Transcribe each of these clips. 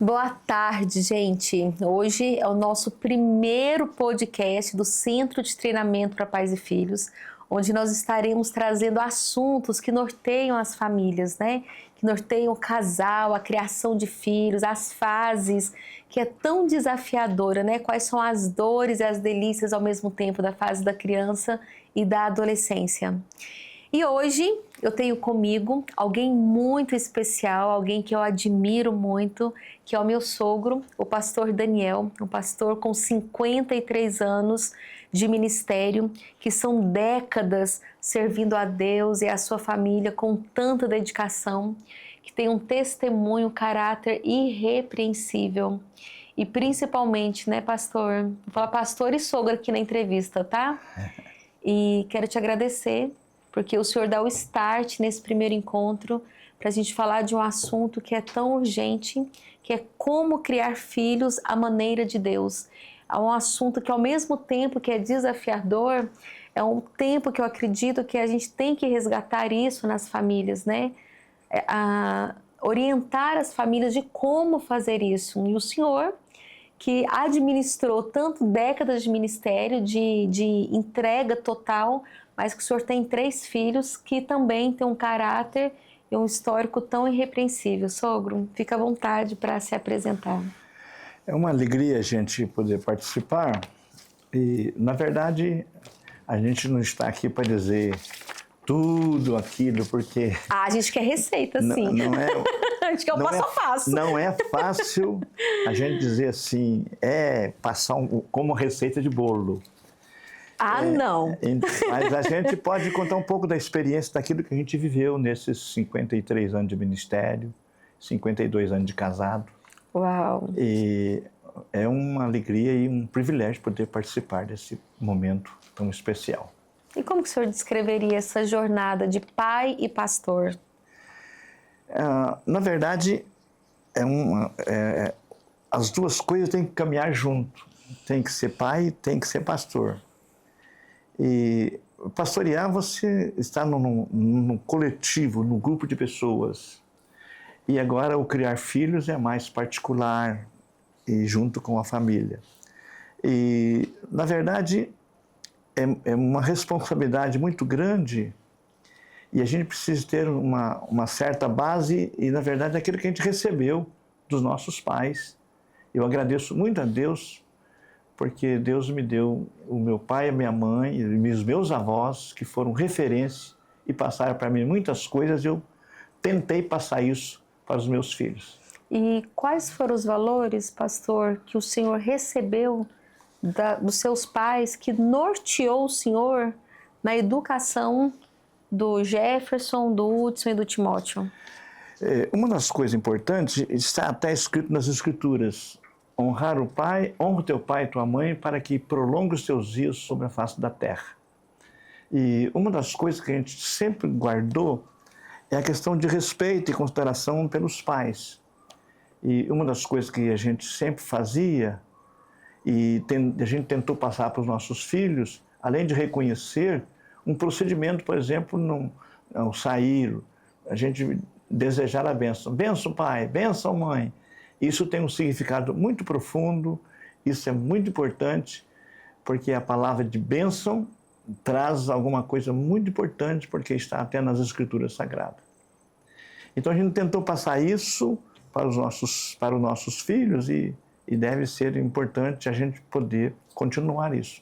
Boa tarde, gente. Hoje é o nosso primeiro podcast do Centro de Treinamento para Pais e Filhos, onde nós estaremos trazendo assuntos que norteiam as famílias, né? Que norteiam o casal, a criação de filhos, as fases, que é tão desafiadora, né? Quais são as dores e as delícias ao mesmo tempo da fase da criança e da adolescência. E hoje eu tenho comigo alguém muito especial, alguém que eu admiro muito, que é o meu sogro, o pastor Daniel, um pastor com 53 anos de ministério, que são décadas servindo a Deus e a sua família com tanta dedicação, que tem um testemunho, um caráter irrepreensível. E principalmente, né, pastor? Vou falar pastor e sogro aqui na entrevista, tá? E quero te agradecer, porque o Senhor dá o start nesse primeiro encontro para a gente falar de um assunto que é tão urgente, que é como criar filhos à maneira de Deus. É um assunto que, ao mesmo tempo que é desafiador, é um tempo que eu acredito que a gente tem que resgatar isso nas famílias, né? Orientar as famílias de como fazer isso. E o Senhor, que administrou tanto décadas de ministério, de entrega total, mas que o Senhor tem 3 filhos que também têm um caráter e um histórico tão irrepreensível. Sogro, fica à vontade para se apresentar. É uma alegria a gente poder participar e, na verdade, a gente não está aqui para dizer tudo aquilo, porque... a gente quer receita, sim. Não é, a gente quer o passo a passo. Não é fácil a gente dizer assim, passar como receita de bolo. Não. Mas a gente pode contar um pouco da experiência daquilo que a gente viveu nesses 53 anos de ministério, 52 anos de casado. Uau! E é uma alegria e um privilégio poder participar desse momento tão especial. E como que o senhor descreveria essa jornada de pai e pastor? Na verdade, as duas coisas têm que caminhar junto. Tem que ser pai e tem que ser pastor. E pastorear, você está num coletivo, num grupo de pessoas. E agora o criar filhos é mais particular e junto com a família. E, na verdade, é uma responsabilidade muito grande e a gente precisa ter uma certa base e, na verdade, aquilo que a gente recebeu dos nossos pais. Eu agradeço muito a Deus, porque Deus me deu o meu pai, a minha mãe e os meus avós, que foram referência e passaram para mim muitas coisas, eu tentei passar isso para os meus filhos. E quais foram os valores, pastor, que o senhor recebeu dos seus pais, que norteou o senhor na educação do Jefferson, do Hudson e do Timóteo? Uma das coisas importantes está até escrito nas Escrituras: honrar o pai, honra o teu pai e tua mãe, para que prolongue os teus dias sobre a face da terra. E uma das coisas que a gente sempre guardou é a questão de respeito e consideração pelos pais. E uma das coisas que a gente sempre fazia, e a gente tentou passar para os nossos filhos, além de reconhecer um procedimento, por exemplo, ao sair, a gente desejar a bênção. Bênção, pai, bênção, mãe. Isso tem um significado muito profundo, isso é muito importante, porque a palavra de bênção traz alguma coisa muito importante, porque está até nas Escrituras Sagradas. Então a gente tentou passar isso para os nossos filhos e deve ser importante a gente poder continuar isso.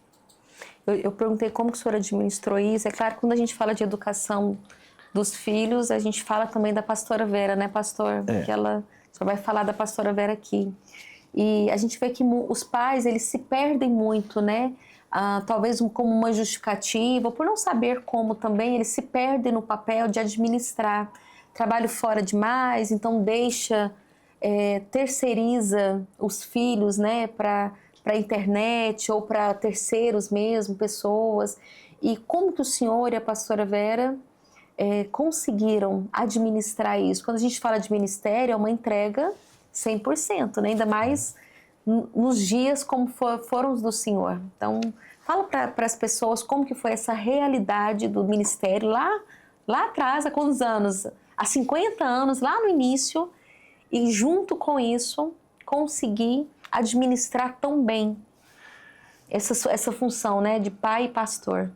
Eu perguntei como que o senhor administrou isso. É claro que quando a gente fala de educação dos filhos, a gente fala também da pastora Vera, né, pastor? Que ela só vai falar da pastora Vera aqui. E a gente vê que os pais, eles se perdem muito, né? Talvez como uma justificativa, por não saber como também, eles se perdem no papel de administrar. Trabalho fora demais, então terceiriza os filhos, né, para a internet ou para terceiros mesmo, pessoas. E como que o senhor e a pastora Vera conseguiram administrar isso? Quando a gente fala de ministério, é uma entrega 100%, né? Ainda mais nos dias como foram os do Senhor. Então, fala para as pessoas como que foi essa realidade do ministério lá atrás, há quantos anos? Há 50 anos, lá no início, e junto com isso, conseguir administrar tão bem essa função, né, de pai e pastor?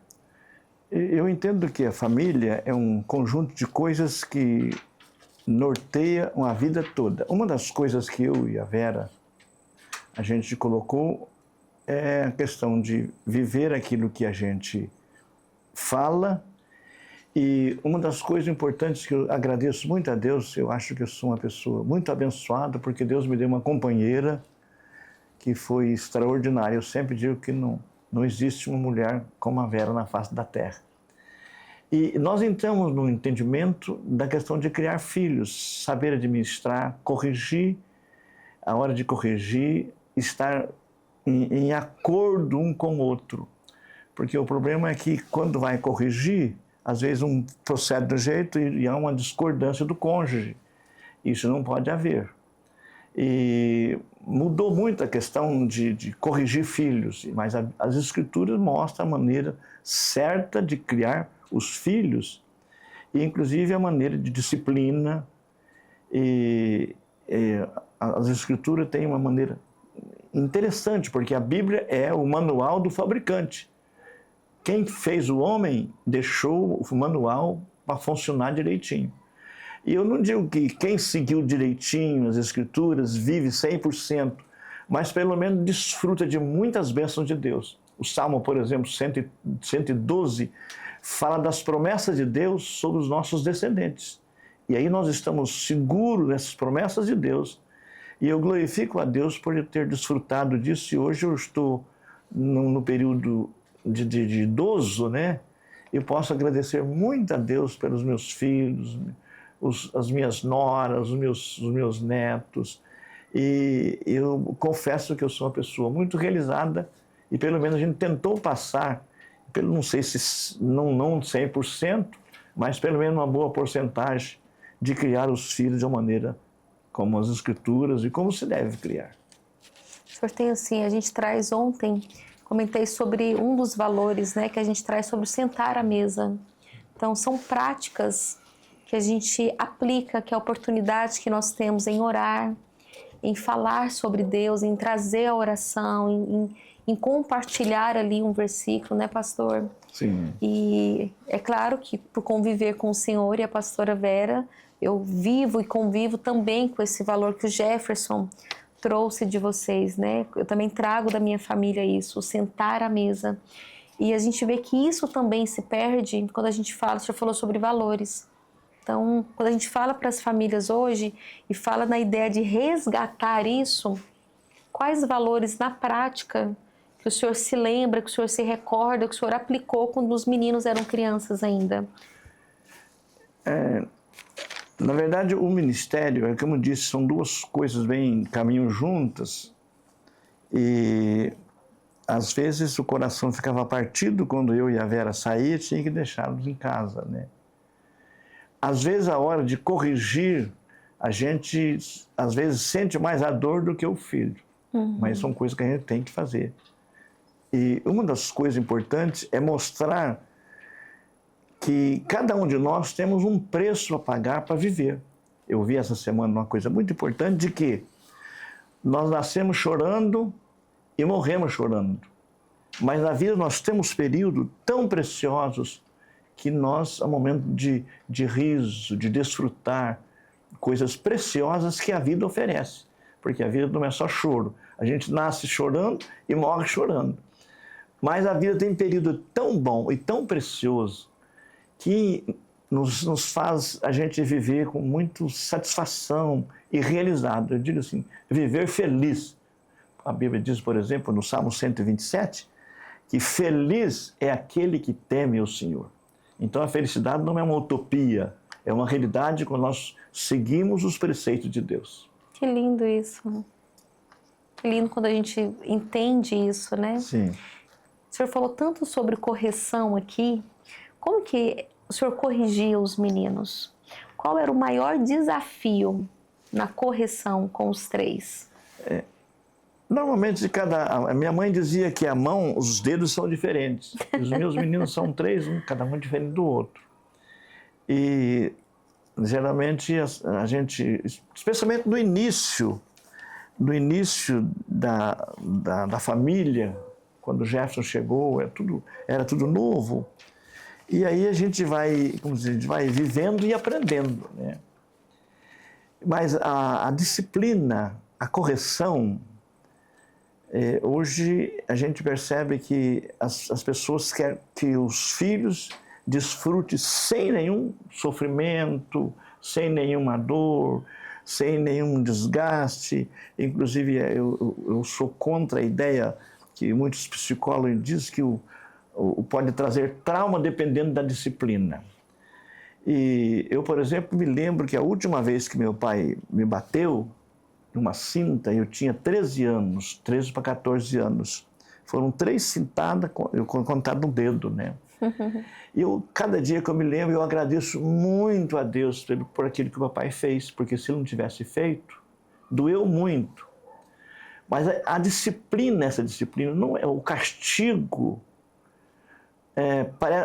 Eu entendo que a família é um conjunto de coisas que norteia uma vida toda. Uma das coisas que eu e a Vera, a gente colocou é a questão de viver aquilo que a gente fala. E uma das coisas importantes que eu agradeço muito a Deus, eu acho que eu sou uma pessoa muito abençoada, porque Deus me deu uma companheira que foi extraordinária. Eu sempre digo que não existe uma mulher como a Vera na face da terra. E nós entramos no entendimento da questão de criar filhos, saber administrar, corrigir, a hora de corrigir, estar em acordo um com o outro. Porque o problema é que quando vai corrigir, às vezes um procede do jeito e há uma discordância do cônjuge. Isso não pode haver. E mudou muito a questão de corrigir filhos, mas as Escrituras mostram a maneira certa de criar os filhos, e inclusive a maneira de disciplina. As Escrituras têm uma maneira interessante, porque a Bíblia é o manual do fabricante. Quem fez o homem deixou o manual para funcionar direitinho. E eu não digo que quem seguiu direitinho as Escrituras vive 100%, mas pelo menos desfruta de muitas bênçãos de Deus. O Salmo, por exemplo, 112, fala das promessas de Deus sobre os nossos descendentes. E aí nós estamos seguros dessas promessas de Deus. E eu glorifico a Deus por eu ter desfrutado disso. E hoje eu estou no período de idoso, né? Eu posso agradecer muito a Deus pelos meus filhos, as minhas noras, os meus netos. E eu confesso que eu sou uma pessoa muito realizada e pelo menos a gente tentou passar, não sei se não 100%, mas pelo menos uma boa porcentagem de criar os filhos de uma maneira como as Escrituras e como se deve criar. O senhor tem assim, a gente traz ontem, comentei sobre um dos valores, né, que a gente traz sobre sentar à mesa. Então são práticas que a gente aplica, que é a oportunidade que nós temos em orar, em falar sobre Deus, em trazer a oração, em compartilhar ali um versículo, né, pastor? Sim. E é claro que por conviver com o Senhor e a pastora Vera, eu vivo e convivo também com esse valor que o Jefferson trouxe de vocês, né? Eu também trago da minha família isso, o sentar à mesa. E a gente vê que isso também se perde quando a gente fala, o senhor falou sobre valores. Então, quando a gente fala para as famílias hoje e fala na ideia de resgatar isso, quais valores na prática que o senhor se lembra, que o senhor se recorda, que o senhor aplicou quando os meninos eram crianças ainda? Na verdade, o ministério, como eu disse, são duas coisas bem caminham juntas. E às vezes o coração ficava partido quando eu e a Vera saía, tinha que deixá-los em casa, né? Às vezes a hora de corrigir, a gente às vezes sente mais a dor do que o filho. Mas são coisas que a gente tem que fazer. E uma das coisas importantes é mostrar que cada um de nós temos um preço a pagar para viver. Eu vi essa semana uma coisa muito importante de que nós nascemos chorando e morremos chorando. Mas na vida nós temos períodos tão preciosos que nós, é um momento de riso, de desfrutar coisas preciosas que a vida oferece. Porque a vida não é só choro. A gente nasce chorando e morre chorando. Mas a vida tem um período tão bom e tão precioso que nos faz a gente viver com muita satisfação e realizado. Eu digo assim, viver feliz. A Bíblia diz, por exemplo, no Salmo 127, que feliz é aquele que teme o Senhor. Então a felicidade não é uma utopia, é uma realidade quando nós seguimos os preceitos de Deus. Que lindo isso. Que lindo quando a gente entende isso, né? Sim. O senhor falou tanto sobre correção aqui. Como que o senhor corrigia os meninos? Qual era o maior desafio na correção com os três? Normalmente, a minha mãe dizia que a mão, os dedos são diferentes. Os meus meninos são três, cada um diferente do outro. E geralmente a gente, especialmente no início, do início da família, quando o Jefferson chegou, era tudo novo. E aí a gente vai, como dizer, a gente vai vivendo e aprendendo, né? Mas a disciplina, a correção, hoje a gente percebe que as pessoas querem que os filhos desfrutem sem nenhum sofrimento, sem nenhuma dor, sem nenhum desgaste. Inclusive, eu sou contra a ideia que muitos psicólogos dizem que pode trazer trauma dependendo da disciplina. E eu, por exemplo, me lembro que a última vez que meu pai me bateu numa cinta, eu tinha 13 anos, 13 para 14 anos. Foram 3 cintadas, eu contado no dedo, né? E cada dia que eu me lembro, eu agradeço muito a Deus por aquilo que o papai fez, porque se ele não tivesse feito, doeu muito. Mas a disciplina, essa disciplina, não é o castigo.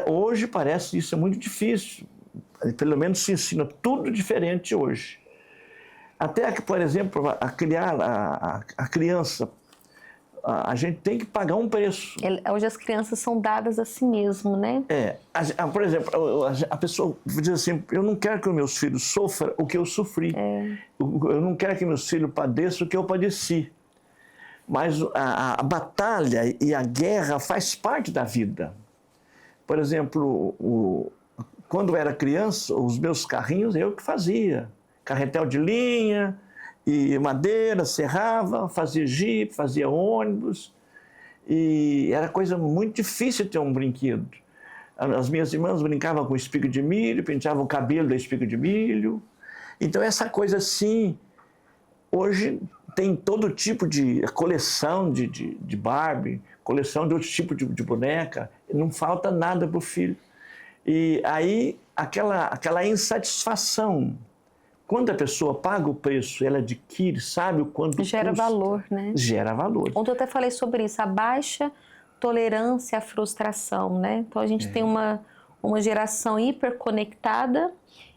Hoje parece isso é muito difícil. Pelo menos se ensina tudo diferente hoje. Até que, por exemplo, a criar a criança, a gente tem que pagar um preço. Hoje as crianças são dadas a si mesmo, né? Por exemplo, a pessoa diz assim, eu não quero que os meus filhos sofram o que eu sofri. Eu não quero que meus filhos padeçam o que eu padeci. Mas a batalha e a guerra faz parte da vida. Por exemplo, quando eu era criança, os meus carrinhos eu que fazia. Carretel de linha, e madeira, serrava, fazia jipe, fazia ônibus. E era coisa muito difícil ter um brinquedo. As minhas irmãs brincavam com espiga de milho, penteavam o cabelo da espiga de milho. Então essa coisa assim, hoje tem todo tipo de coleção de Barbie, coleção de outro tipo de boneca, não falta nada para o filho. E aí, aquela insatisfação, quando a pessoa paga o preço, ela adquire, sabe o quanto gera custa, valor, né? Gera valor. Ontem eu até falei sobre isso, a baixa tolerância à frustração, né? Então a gente tem uma geração hiperconectada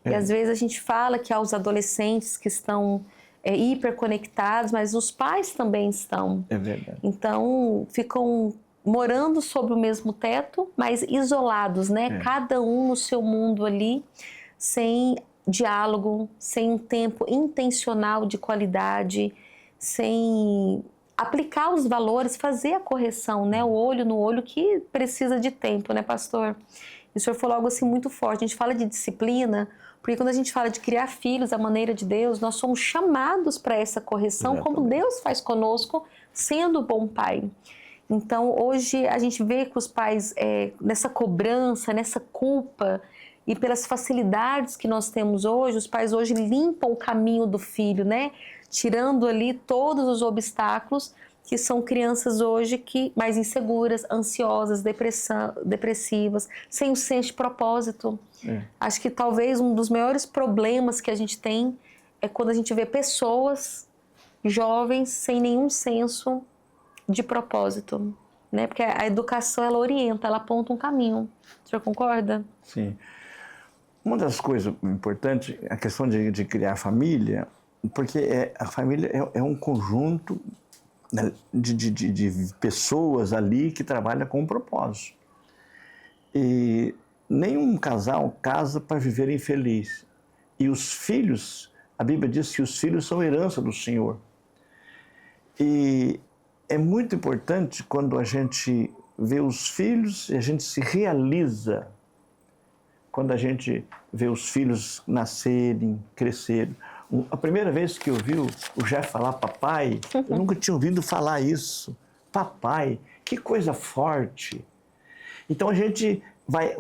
e às vezes a gente fala que há os adolescentes que estão hiperconectados, mas os pais também estão. É verdade. Então ficam morando sob o mesmo teto, mas isolados, né? Cada um no seu mundo ali, sem diálogo, sem um tempo intencional de qualidade, sem aplicar os valores, fazer a correção, né? O olho no olho que precisa de tempo, né, pastor? E o senhor falou algo assim muito forte. A gente fala de disciplina, porque quando a gente fala de criar filhos à maneira de Deus, nós somos chamados para essa correção, como Deus faz conosco, sendo o bom pai. Então, hoje a gente vê que os pais, nessa cobrança, nessa culpa, e pelas facilidades que nós temos hoje, os pais hoje limpam o caminho do filho, né? Tirando ali todos os obstáculos, que são crianças hoje mais inseguras, ansiosas, depressivas, sem o senso de propósito. Acho que talvez um dos maiores problemas que a gente tem é quando a gente vê pessoas jovens sem nenhum senso de propósito, né? Porque a educação, ela orienta, ela aponta um caminho. O senhor concorda? Sim. Uma das coisas importantes é a questão de criar família, porque a família é um conjunto de pessoas ali que trabalham com um propósito. E nenhum casal casa para viver infeliz. E os filhos, a Bíblia diz que os filhos são herança do Senhor. E é muito importante quando a gente vê os filhos e a gente se realiza. Quando a gente vê os filhos nascerem, crescerem. A primeira vez que eu vi o Jeff falar papai, eu nunca tinha ouvido falar isso. Papai, que coisa forte. Então a gente vai,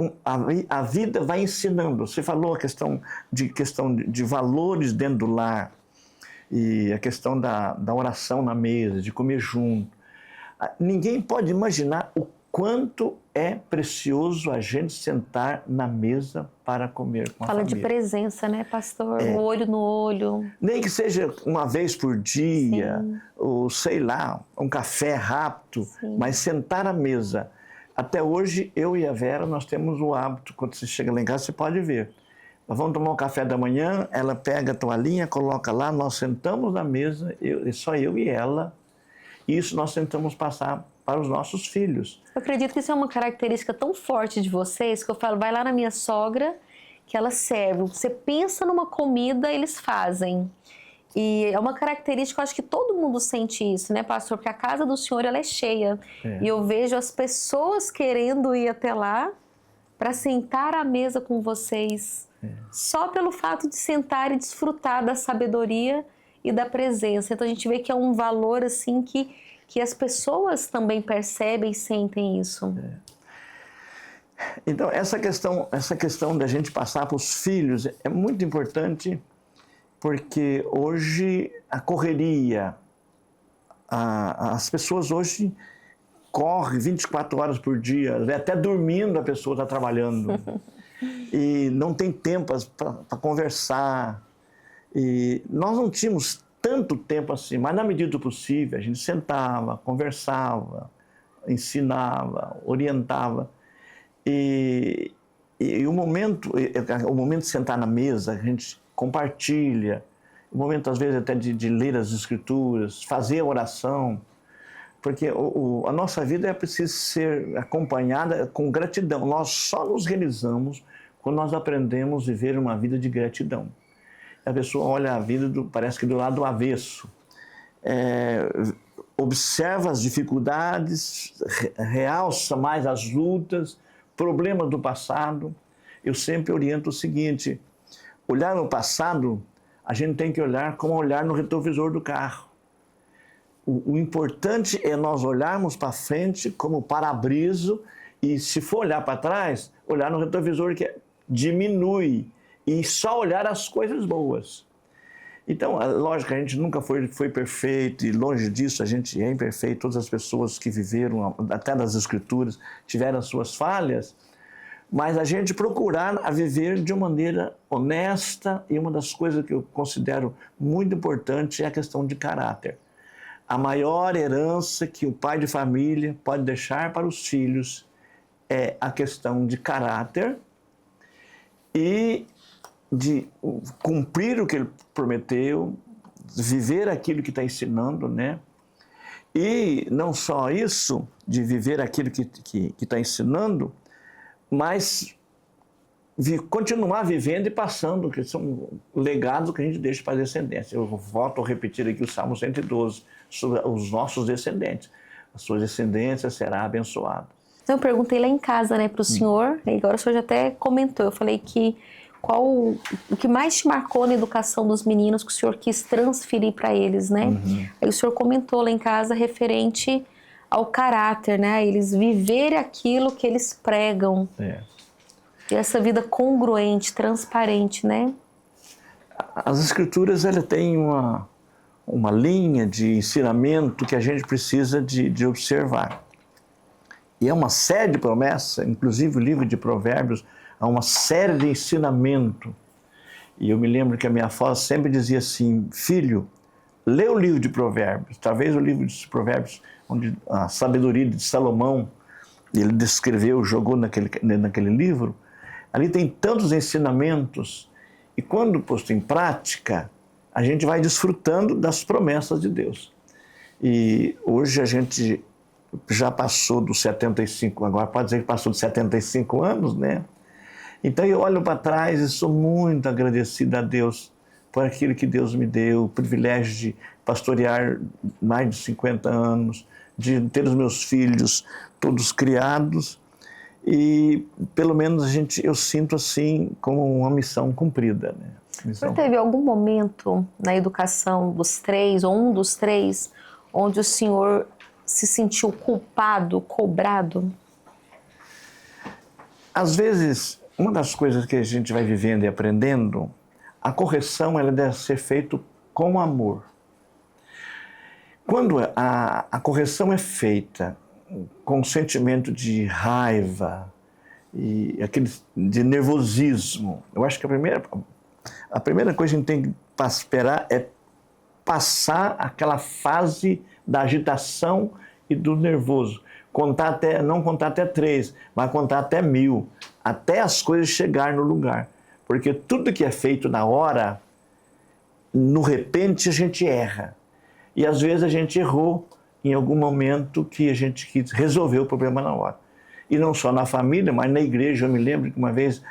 a vida vai ensinando. Você falou a questão de valores dentro do lar e a questão da oração na mesa, de comer junto. Ninguém pode imaginar o quanto é precioso a gente sentar na mesa para comer com a família. Fala de presença, né, pastor? O olho no olho. Nem que seja uma vez por dia, ou sei lá, um café rápido, mas sentar à mesa. Até hoje, eu e a Vera, nós temos o hábito, quando você chega lá em casa, você pode ver. nós vamos tomar um café da manhã, ela pega a toalhinha, coloca lá, nós sentamos na mesa, só eu e ela, e isso nós tentamos passar para os nossos filhos. Eu acredito que isso é uma característica tão forte de vocês, que eu falo, vai lá na minha sogra, que ela serve. Você pensa numa comida, eles fazem. E é uma característica, eu acho que todo mundo sente isso, né, pastor? Porque a casa do Senhor, ela é cheia. E eu vejo as pessoas querendo ir até lá para sentar à mesa com vocês. Só pelo fato de sentar e desfrutar da sabedoria e da presença. Então a gente vê que é um valor assim que as pessoas também percebem e sentem isso. Então essa questão da gente passar para os filhos é muito importante, porque hoje a correria, as pessoas hoje correm 24 horas por dia, até dormindo a pessoa está trabalhando. E não tem tempo para conversar. E nós não tínhamos tanto tempo assim, mas na medida do possível a gente sentava, conversava, ensinava, orientava. E o momento de sentar na mesa, a gente compartilha, o momento às vezes até de ler as escrituras, fazer a oração, porque a nossa vida é preciso ser acompanhada com gratidão. Nós só nos realizamos quando nós aprendemos a viver uma vida de gratidão. A pessoa olha a vida, parece que do lado avesso. Observa as dificuldades, realça mais as lutas, problemas do passado. Eu sempre oriento o seguinte: olhar no passado, a gente tem que olhar como olhar no retrovisor do carro. O importante é nós olharmos para frente como para-brisa e, se for olhar para trás, olhar no retrovisor, que diminui, e só olhar as coisas boas. Então, lógico, a gente nunca foi perfeito, e longe disso, a gente é imperfeito. Todas as pessoas que viveram, até nas Escrituras, tiveram as suas falhas, mas a gente procurar a viver de uma maneira honesta, e uma das coisas que eu considero muito importante é a questão de caráter. A maior herança que o pai de família pode deixar para os filhos é a questão de caráter e de cumprir o que ele prometeu, viver aquilo que está ensinando, né? E não só isso, de viver aquilo que está ensinando, mas continuar vivendo e passando, que são legados que a gente deixa para a descendência. Eu volto a repetir aqui o Salmo 112, sobre os nossos descendentes. A sua descendência será abençoada. Então eu perguntei lá em casa, né, para o senhor, e agora o senhor já até comentou, eu falei que o que mais te marcou na educação dos meninos que o senhor quis transferir para eles, né? Aí o senhor comentou lá em casa referente ao caráter, né? Eles viverem aquilo que eles pregam. E essa vida congruente, transparente, né? As Escrituras, ela tem uma linha de ensinamento que a gente precisa de observar. E é uma série de promessas, inclusive o livro de Provérbios, há uma série de ensinamento. E eu me lembro que a minha avó sempre dizia assim: filho, lê o livro de Provérbios. Talvez o livro de Provérbios, onde a sabedoria de Salomão, ele descreveu, jogou naquele livro. Ali tem tantos ensinamentos, e quando posto em prática, a gente vai desfrutando das promessas de Deus. E hoje a gente já passou dos 75, agora pode dizer que passou dos 75 anos, né? Então eu olho para trás e sou muito agradecido a Deus por aquilo que Deus me deu, o privilégio de pastorear mais de 50 anos, de ter os meus filhos todos criados, e pelo menos eu sinto assim como uma missão cumprida, né? Você teve algum momento na educação dos três, ou um dos três, onde o senhor se sentiu culpado, cobrado? Às vezes, uma das coisas que a gente vai vivendo e aprendendo, a correção ela deve ser feita com amor. Quando a correção é feita com um sentimento de raiva e de nervosismo, eu acho que a primeira coisa que a gente tem que esperar é passar aquela fase da agitação e do nervoso. Não contar até 3, mas contar até 1000, até as coisas chegarem no lugar. Porque tudo que é feito na hora, no repente a gente erra. E às vezes a gente errou em algum momento que a gente quis resolver o problema na hora. E não só na família, mas na igreja. Eu me lembro que uma vez,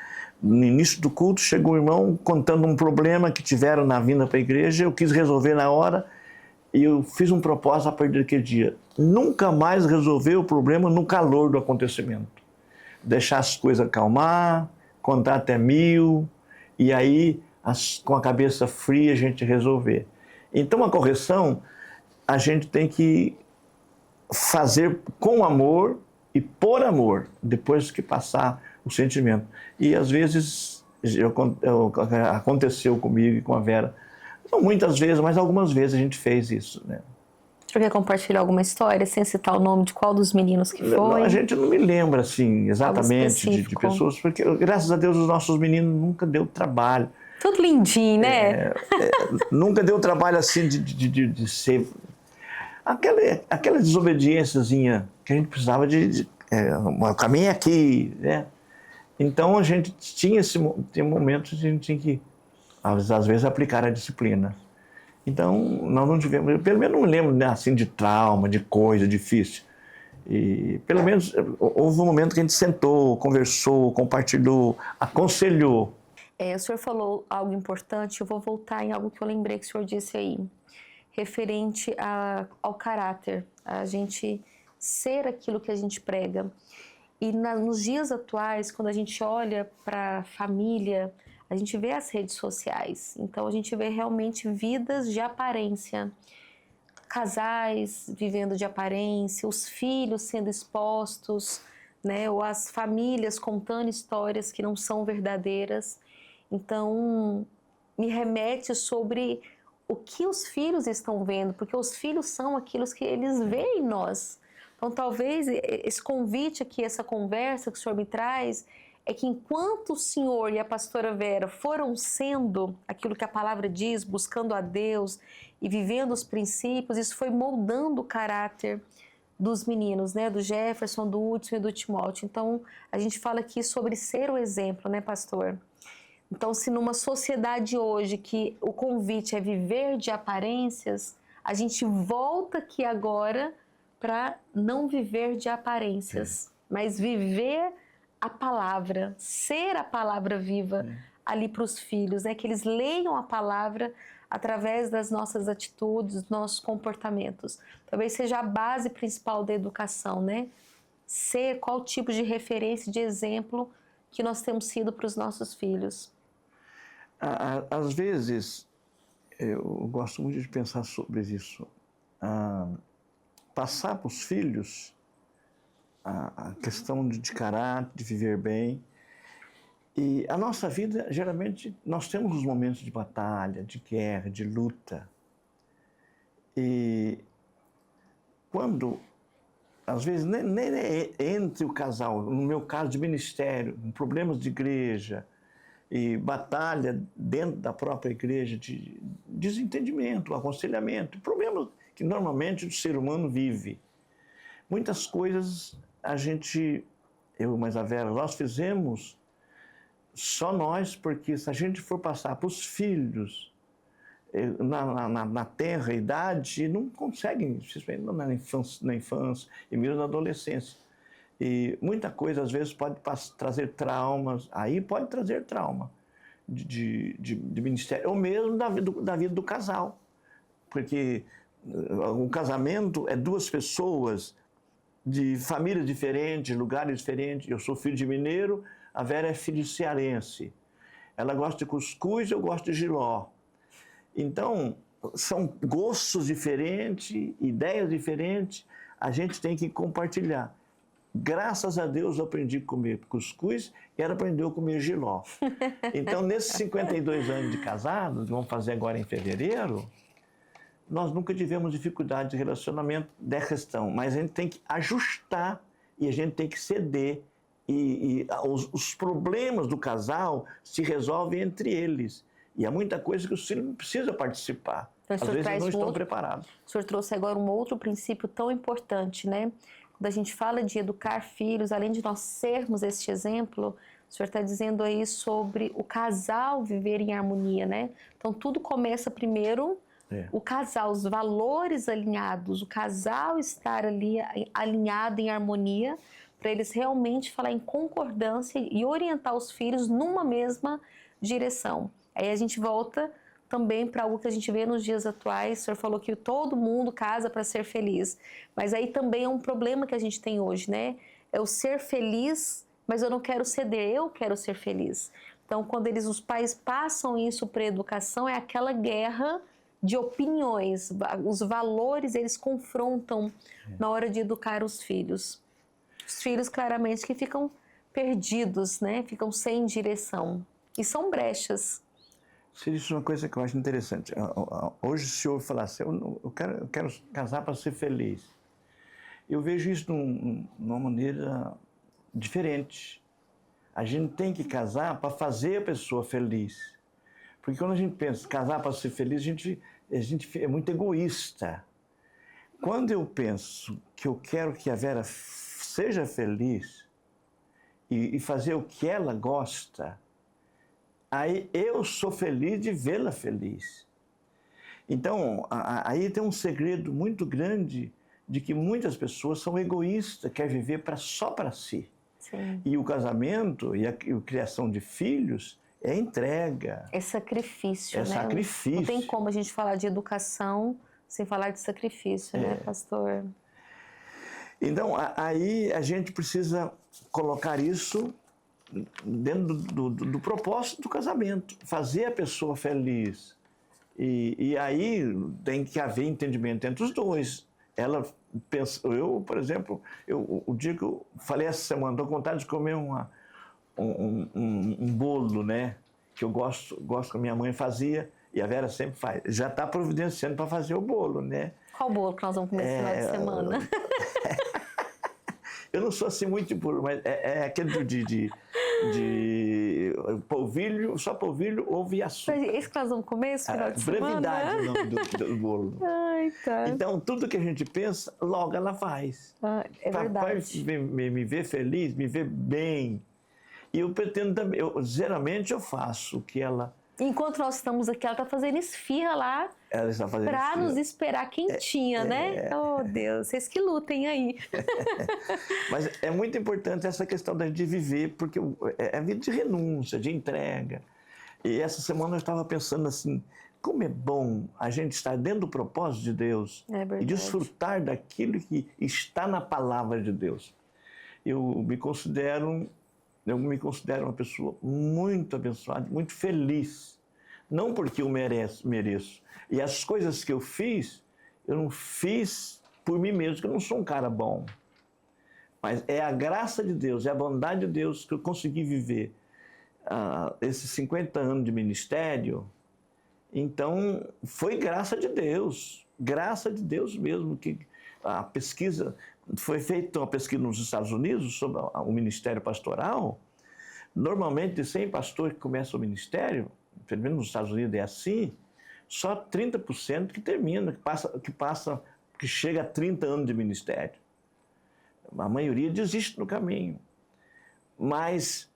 no início do culto, chegou um irmão contando um problema que tiveram na vinda para a igreja. Eu quis resolver na hora e eu fiz um propósito a partir daquele dia. Nunca mais resolver o problema no calor do acontecimento. Deixar as coisas acalmar, contar até 1000 e aí, com a cabeça fria, a gente resolver. Então, a correção, a gente tem que fazer com amor e por amor, depois que passar o sentimento. E, às vezes, aconteceu comigo e com a Vera. Não muitas vezes, mas algumas vezes a gente fez isso, né? O senhor quer compartilhar alguma história, sem citar o nome de qual dos meninos que foi? A gente não me lembra, assim, exatamente de pessoas, porque, graças a Deus, os nossos meninos nunca deu trabalho. Tudo lindinho, né? Nunca deu trabalho, assim, de ser... Aquela desobediênciazinha que a gente precisava o caminho é aqui, né? Então, a gente tinha momentos que a gente tinha que, às vezes, aplicar a disciplina. Então, nós não tivemos, pelo menos não me lembro, né, assim, de trauma, de coisa difícil. E, pelo menos, houve um momento que a gente sentou, conversou, compartilhou, aconselhou. O senhor falou algo importante, eu vou voltar em algo que eu lembrei que o senhor disse aí, referente ao caráter, a gente ser aquilo que a gente prega. E nos dias atuais, quando a gente olha para a família, a gente vê as redes sociais, então a gente vê realmente vidas de aparência, casais vivendo de aparência, os filhos sendo expostos, né, ou as famílias contando histórias que não são verdadeiras. Então, me remete sobre o que os filhos estão vendo, porque os filhos são aquilo que eles veem em nós. Então, talvez esse convite aqui, essa conversa que o senhor me traz, é que enquanto o senhor e a pastora Vera foram sendo aquilo que a palavra diz, buscando a Deus e vivendo os princípios, isso foi moldando o caráter dos meninos, né? Do Jefferson, do Hudson e do Timóteo. Então, a gente fala aqui sobre ser o exemplo, né, pastor? Então, se numa sociedade hoje que o convite é viver de aparências, a gente volta aqui agora para não viver de aparências, mas viver a palavra, ser a palavra viva ali para os filhos, né? Que eles leiam a palavra através das nossas atitudes, dos nossos comportamentos. Talvez seja a base principal da educação, né? Ser qual tipo de referência, de exemplo que nós temos sido para os nossos filhos. Às vezes, eu gosto muito de pensar sobre isso. Passar para os filhos a questão de caráter, de viver bem. E a nossa vida, geralmente, nós temos os momentos de batalha, de guerra, de luta. E quando, às vezes, nem entre o casal, no meu caso de ministério, problemas de igreja, e batalha dentro da própria igreja de desentendimento, aconselhamento, problemas que normalmente o ser humano vive. Muitas coisas eu e mais a Vera, nós fizemos só nós, porque se a gente for passar para os filhos na tenra idade, não conseguem, na infância e mesmo na adolescência. E muita coisa, às vezes, pode trazer traumas, aí pode trazer trauma de ministério, ou mesmo da vida do casal. Porque um casamento é duas pessoas de famílias diferentes, lugares diferentes. Eu sou filho de mineiro, a Vera é filha de cearense. Ela gosta de cuscuz, eu gosto de jiló. Então, são gostos diferentes, ideias diferentes, a gente tem que compartilhar. Graças a Deus eu aprendi a comer cuscuz e ela aprendeu a comer jiló. Então, nesses 52 anos de casados, vamos fazer agora em fevereiro, nós nunca tivemos dificuldade de relacionamento dessa questão, mas a gente tem que ajustar e a gente tem que ceder. E os problemas do casal se resolvem entre eles. E há muita coisa que os filhos não precisam participar. Então, às vezes eles não estão preparados. O senhor trouxe agora um outro princípio tão importante, né? Quando a gente fala de educar filhos, além de nós sermos este exemplo, O senhor está dizendo aí sobre o casal viver em harmonia, né? Então tudo começa primeiro, o casal, os valores alinhados, o casal estar ali alinhado em harmonia, para eles realmente falar em concordância e orientar os filhos numa mesma direção. Aí a gente volta também para algo que a gente vê nos dias atuais. O senhor falou que todo mundo casa para ser feliz, mas aí também é um problema que a gente tem hoje, né? É o ser feliz, mas eu não quero ceder, eu quero ser feliz. Então, quando os pais passam isso para a educação, é aquela guerra de opiniões, os valores eles confrontam na hora de educar os filhos. Os filhos claramente que ficam perdidos, né? Ficam sem direção e são brechas. Isso é uma coisa que eu acho interessante. Hoje o senhor fala assim, eu quero casar para ser feliz. Eu vejo isso de uma maneira diferente. A gente tem que casar para fazer a pessoa feliz. Porque quando a gente pensa casar para ser feliz, a gente é muito egoísta. Quando eu penso que eu quero que a Vera seja feliz e fazer o que ela gosta, aí eu sou feliz de vê-la feliz. Então, aí tem um segredo muito grande de que muitas pessoas são egoístas, querem viver só para si. Sim. E o casamento e a criação de filhos é entrega. É sacrifício, né? É sacrifício. Não tem como a gente falar de educação sem falar de sacrifício, né, pastor? Então, aí a gente precisa colocar isso dentro do propósito do casamento, fazer a pessoa feliz. E aí tem que haver entendimento entre os dois. Ela pensa, por exemplo, o dia que eu falei essa semana, estou com vontade de comer um bolo, né? Que eu gosto que a minha mãe fazia e a Vera sempre faz. Já está providenciando para fazer o bolo, né? Qual bolo que nós vamos comer esse final de semana? Eu não sou assim muito de bolo, mas é aquele de polvilho, só polvilho, ovo e açúcar. Esse que nós vamos comer esse final de semana? Brevidade é o nome do bolo. Ai, tá. Então, tudo que a gente pensa, logo ela faz. É verdade. Papai me vê feliz, me vê bem. E eu pretendo também, geralmente eu faço o que ela... Enquanto nós estamos aqui, ela está fazendo esfirra lá para nos esperar quentinha, né? Oh, Deus, vocês que lutem aí. Mas é muito importante essa questão de viver, porque é vida de renúncia, de entrega. E essa semana eu estava pensando assim, como é bom a gente estar dentro do propósito de Deus e desfrutar daquilo que está na palavra de Deus. Eu me considero uma pessoa muito abençoada, muito feliz. Não porque eu mereço. E as coisas que eu não fiz por mim mesmo, que eu não sou um cara bom. Mas é a graça de Deus, é a bondade de Deus que eu consegui viver esses 50 anos de ministério. Então, foi graça de Deus mesmo. Que a pesquisa, foi feita uma pesquisa nos Estados Unidos sobre o ministério pastoral. Normalmente, de 100 pastores que começam o ministério, pelo menos nos Estados Unidos é assim, só 30% que termina, que chega a 30 anos de ministério. A maioria desiste no caminho. Mas,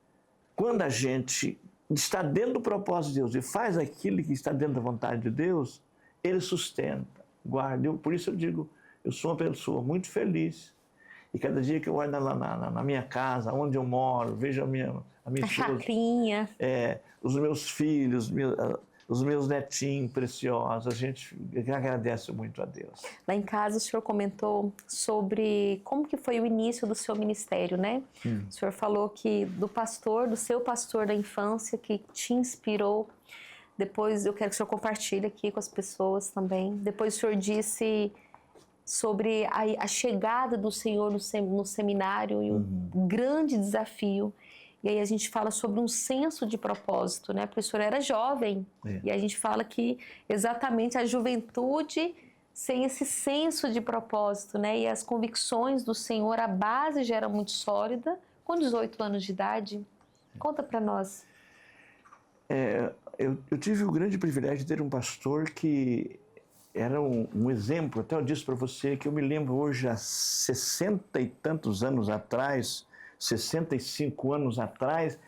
quando a gente está dentro do propósito de Deus e faz aquilo que está dentro da vontade de Deus, Ele sustenta, guarda. Por isso eu digo, eu sou uma pessoa muito feliz. E cada dia que eu olho na minha casa, onde eu moro, vejo a minha esposa, chacrinha, os meus filhos, os meus netinhos preciosos, a gente agradece muito a Deus. Lá em casa o senhor comentou sobre como que foi o início do seu ministério, né? O senhor falou que do seu pastor da infância, que te inspirou. Depois eu quero que o senhor compartilhe aqui com as pessoas também. Depois o senhor disse sobre a chegada do Senhor no seminário e o grande desafio. E aí a gente fala sobre um senso de propósito, né? Porque o senhor era jovem. E a gente fala que exatamente a juventude sem esse senso de propósito, né? E as convicções do Senhor, a base já era muito sólida. Com 18 anos de idade, conta para nós. Eu tive o grande privilégio de ter um pastor que era um exemplo. Até eu disse para você que eu me lembro hoje, há 60 e tantos anos atrás, 65 anos atrás,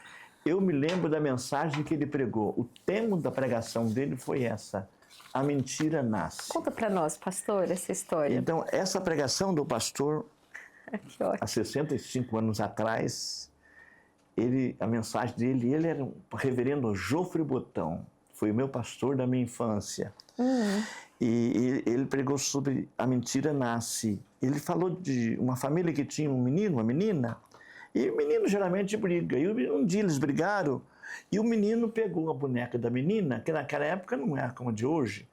eu me lembro da mensagem que ele pregou. O tema da pregação dele foi essa: a mentira nasce. Conta para nós, pastor, essa história. Então, essa pregação do pastor, Que ótimo. há 65 anos atrás, a mensagem dele, ele era o reverendo Jofre Botão, foi o meu pastor da minha infância. E ele pregou sobre a mentira nasce. Ele falou de uma família que tinha um menino, uma menina, e o menino geralmente briga. E um dia eles brigaram e o menino pegou a boneca da menina, que naquela época não era como a de hoje.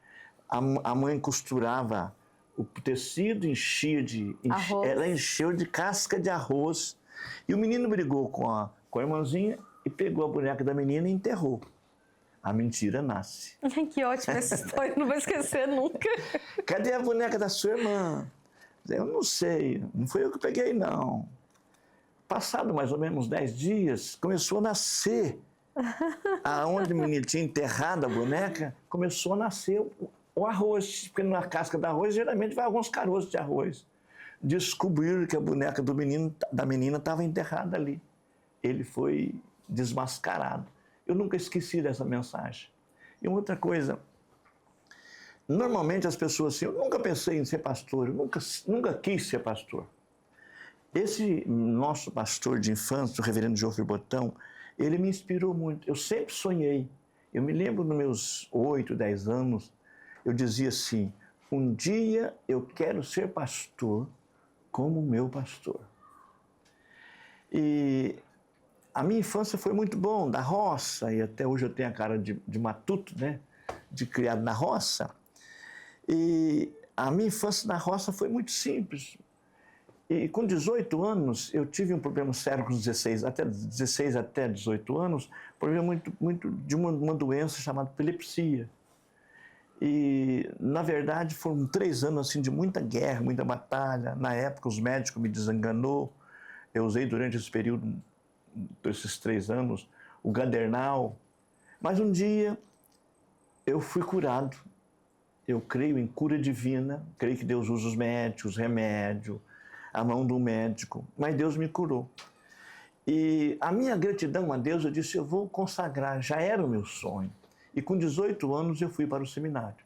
A mãe costurava o tecido, ela encheu de casca de arroz. E o menino brigou com a irmãzinha e pegou a boneca da menina e enterrou. A mentira nasce. Que ótima essa história, não vou esquecer nunca. Cadê a boneca da sua irmã? Eu não sei, não foi eu que peguei, não. Passado mais ou menos 10 dias, começou a nascer. Aonde o menino tinha enterrado a boneca, começou a nascer o arroz. Porque na casca do arroz, geralmente vai alguns caroços de arroz. Descobriram que a boneca da menina estava enterrada ali. Ele foi desmascarado. Eu nunca esqueci dessa mensagem. E outra coisa, normalmente as pessoas assim, eu nunca pensei em ser pastor, eu nunca quis ser pastor. Esse nosso pastor de infância, o reverendo Jofre Botão, ele me inspirou muito. Eu sempre sonhei. Eu me lembro nos meus 8, 10 anos, eu dizia assim: um dia eu quero ser pastor como meu pastor. E a minha infância foi muito bom, da roça, e até hoje eu tenho a cara de matuto, né? De criado na roça. E a minha infância na roça foi muito simples. E com 18 anos, eu tive um problema sério com 16 até 18 anos, problema muito de uma doença chamada epilepsia. E, na verdade, foram 3 anos assim, de muita guerra, muita batalha. Na época, os médicos me desenganou. Eu usei durante esse período, desses 3 anos, o Gadernal. Mas um dia, eu fui curado. Eu creio em cura divina, creio que Deus usa os médicos, remédio, a mão do médico, mas Deus me curou. E a minha gratidão a Deus, eu disse, eu vou consagrar, já era o meu sonho. E com 18 anos eu fui para o seminário.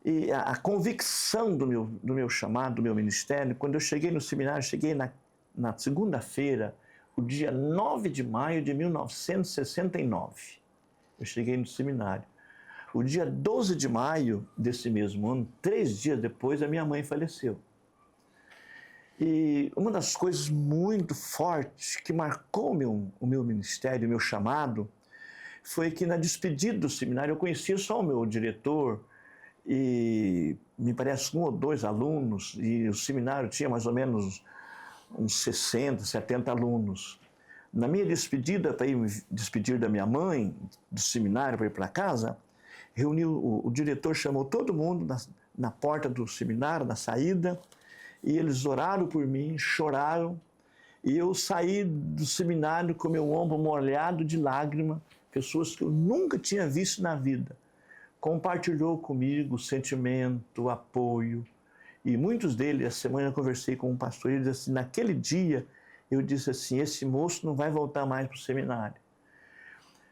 E a convicção do meu chamado, do meu ministério, quando eu cheguei no seminário, cheguei na segunda-feira, o dia 9 de maio de 1969. Eu cheguei no seminário. O dia 12 de maio desse mesmo ano, 3 dias depois, a minha mãe faleceu. E uma das coisas muito fortes que marcou o meu ministério, o meu chamado, foi que na despedida do seminário eu conhecia só o meu diretor e me parece 1 ou 2 alunos, e o seminário tinha mais ou menos uns 60, 70 alunos. Na minha despedida, para ir me despedir da minha mãe, do seminário, para ir para casa, o diretor chamou todo mundo na porta do seminário, na saída, e eles oraram por mim, choraram, e eu saí do seminário com meu ombro molhado de lágrima, pessoas que eu nunca tinha visto na vida. Compartilhou comigo o sentimento, o apoio, e muitos deles, essa semana eu conversei com um pastor, ele disse assim, naquele dia, eu disse assim, esse moço não vai voltar mais para o seminário.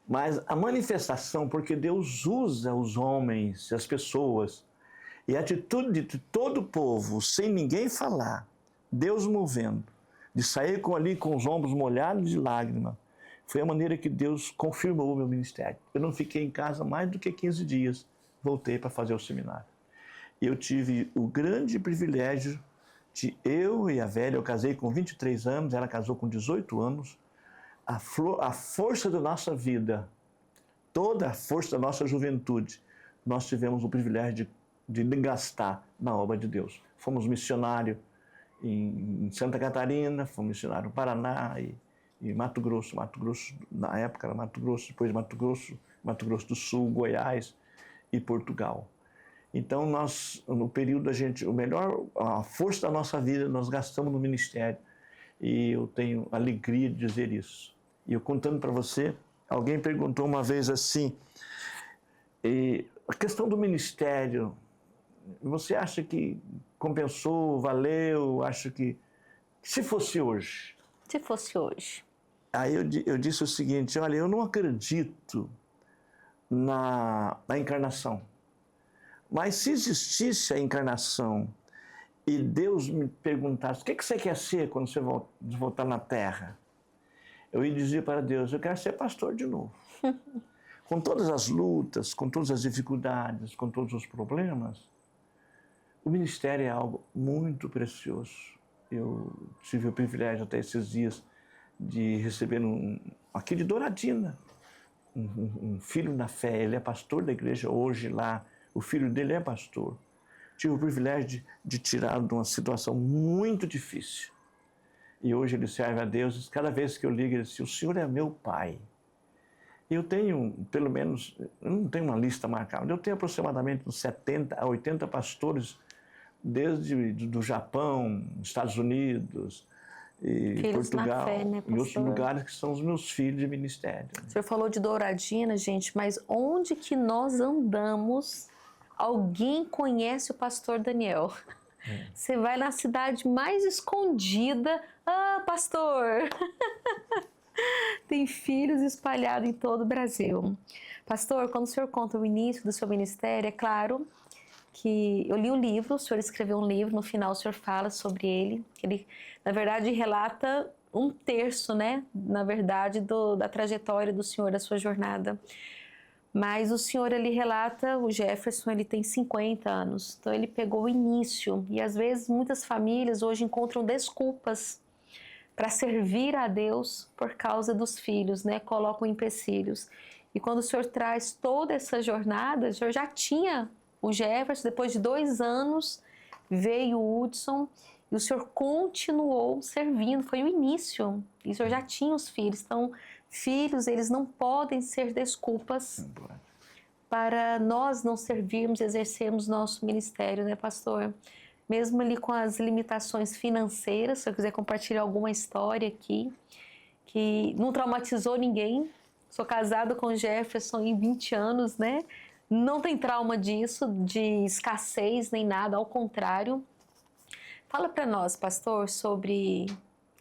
Mas a manifestação, porque Deus usa os homens, as pessoas, e a atitude de todo o povo, sem ninguém falar, Deus movendo, de sair ali com os ombros molhados de lágrima, foi a maneira que Deus confirmou o meu ministério. Eu não fiquei em casa mais do que 15 dias, voltei para fazer o seminário. E eu tive o grande privilégio de eu e a velha, eu casei com 23 anos, ela casou com 18 anos, a força da nossa vida, toda a força da nossa juventude, nós tivemos o privilégio de gastar na obra de Deus. Fomos missionários em Santa Catarina, fomos missionários no Paraná e Mato Grosso, na época era Mato Grosso, depois Mato Grosso do Sul, Goiás e Portugal. Então nós, no período a força da nossa vida nós gastamos no ministério, e eu tenho alegria de dizer isso. E eu contando para você, alguém perguntou uma vez assim, a questão do ministério, você acha que compensou, valeu, acha que... Se fosse hoje? Se fosse hoje. Aí eu disse o seguinte, olha, eu não acredito na encarnação. Mas se existisse a encarnação e Deus me perguntasse, o que você quer ser quando você voltar na Terra? Eu ia dizer para Deus, eu quero ser pastor de novo. Com todas as lutas, com todas as dificuldades, com todos os problemas, o ministério é algo muito precioso. Eu tive o privilégio até esses dias de receber aqui de Douradina, um filho na fé. Ele é pastor da igreja hoje lá, o filho dele é pastor. Tive o privilégio de tirá-lo de uma situação muito difícil. E hoje ele serve a Deus. Cada vez que eu ligo, ele diz, o Senhor é meu pai. Eu tenho, pelo menos, eu não tenho uma lista marcada, eu tenho aproximadamente uns 70 a 80 pastores, desde do Japão, Estados Unidos, e filhos Portugal, na fé, né, e outros pastor? lugares que são os meus filhos de ministério. O senhor falou de Douradina, gente, mas onde que nós andamos, alguém conhece o pastor Daniel? Você vai na cidade mais escondida, pastor! Tem filhos espalhados em todo o Brasil. Pastor, quando o senhor conta o início do seu ministério, é claro que eu li o livro, o senhor escreveu um livro, no final o senhor fala sobre ele. Ele, na verdade, relata um terço, né, na verdade, da trajetória do senhor, da sua jornada. Mas o senhor, ele relata, o Jefferson, ele tem 50 anos, então ele pegou o início. E às vezes muitas famílias hoje encontram desculpas para servir a Deus por causa dos filhos, né? Colocam empecilhos. E quando o senhor traz toda essa jornada, o senhor já tinha o Jefferson, depois de 2 anos veio o Hudson, e o senhor continuou servindo, foi o início. E o senhor já tinha os filhos, então filhos, eles não podem ser desculpas para nós não servirmos, exercermos nosso ministério, né, pastor? Mesmo ali com as limitações financeiras, se eu quiser compartilhar alguma história aqui, que não traumatizou ninguém. Sou casada com o Jefferson em 20 anos, né? Não tem trauma disso, de escassez nem nada, ao contrário. Fala para nós, pastor, sobre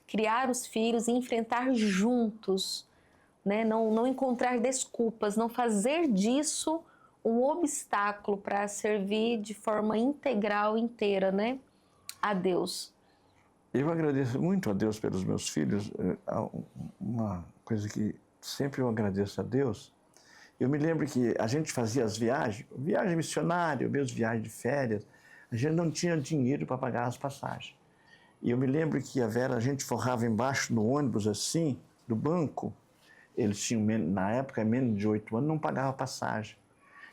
criar os filhos e enfrentar juntos, né? Não encontrar desculpas, não fazer disso um obstáculo para servir de forma integral, inteira, né, a Deus. Eu agradeço muito a Deus pelos meus filhos. Uma coisa que sempre eu agradeço a Deus, eu me lembro que a gente fazia as viagem missionária, mesmo viagem de férias, a gente não tinha dinheiro para pagar as passagens. E eu me lembro que a gente forrava embaixo no ônibus assim, do banco, eles tinham, na época, menos de 8 anos, não pagava passagem.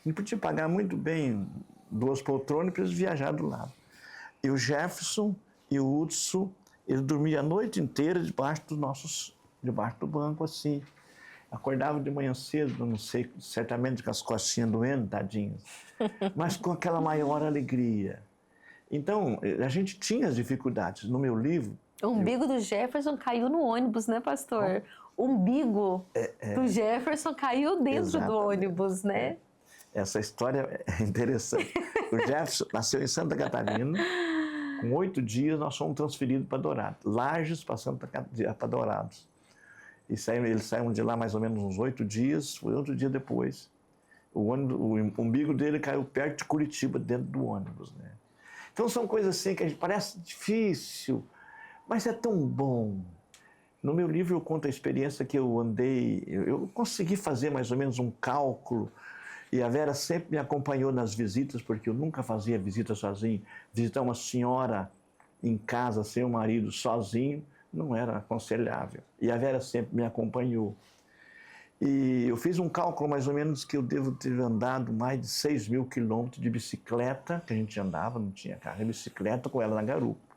Não podia pagar muito bem 2 poltronas para eles viajar do lado. E o Jefferson e o Hudson, ele dormia a noite inteira debaixo do banco, assim. Acordava de manhã cedo, não sei, certamente com as costinhas doendo, tadinhos, mas com aquela maior alegria. Então, a gente tinha as dificuldades. No meu livro... O umbigo do Jefferson caiu no ônibus, né, pastor? O umbigo do Jefferson caiu dentro do ônibus, né? Essa história é interessante. O Jefferson nasceu em Santa Catarina. Com 8 dias, nós fomos transferidos para Dourados. Lages para Dourados. E eles saíram de lá mais ou menos uns 8 dias. Foi outro dia depois. O umbigo dele caiu perto de Curitiba, dentro do ônibus, né? Então, são coisas assim que a gente parece difícil, mas é tão bom. No meu livro, eu conto a experiência que eu andei. Eu consegui fazer mais ou menos um cálculo. E a Vera sempre me acompanhou nas visitas, porque eu nunca fazia visita sozinho. Visitar uma senhora em casa, sem o marido, sozinho, não era aconselhável. E a Vera sempre me acompanhou. E eu fiz um cálculo mais ou menos que eu devo ter andado mais de 6.000 quilômetros de bicicleta, que a gente andava, não tinha carro, de bicicleta com ela na garupa.